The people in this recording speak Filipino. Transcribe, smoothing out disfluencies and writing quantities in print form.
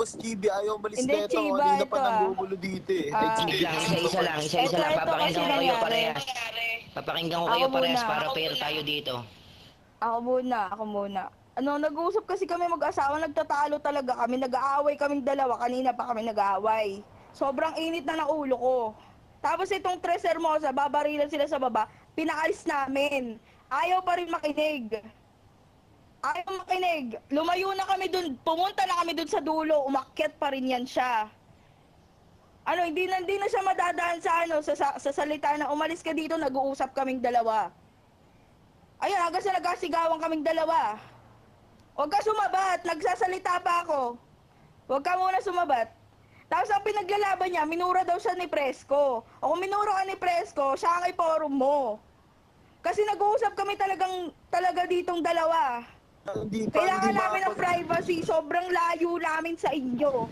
Boss Chibi, ayaw malis Hindi, na ito. Chiba, Kanina ito, pa nanggugulo dito eh. Ay, Sige lang, isa-isa lang, isa-isa lang. Ito kasi Papakinggan ko kayo nangyari. parehas. Papakinggan ko Ako kayo parehas muna. para fair tayo dito. Ako muna. Ano, nag-uusap kasi kami mag-asawa, nagtatalo talaga kami, nag-aaway kaming dalawa, kanina pa kami nag-aaway. Sobrang init na ng ulo ko. Tapos itong Tres Hermosa, babarilan sila sa baba, pinakalis namin. Ayaw pa rin makinig. Ayaw makinig. Lumayo na kami dun, pumunta na kami dun sa dulo, umakyat pa rin yan siya. Ano, hindi na siya madadaan sa sa salita na umalis ka dito, nag-uusap kaming dalawa. Ayun, hanggang sa nagkasigawan kaming dalawa. Huwag ka sumabat, nagsasalita pa ako. Huwag ka muna sumabat. Tapos ang pinaglalaban niya, minura daw siya ni Presko. O kung minura ka ni Presko, siya ang iporum mo. Kasi nag-uusap kami talaga ditong dalawa. hindi Kailangan namin ng makapag- privacy, sobrang layo namin sa inyo.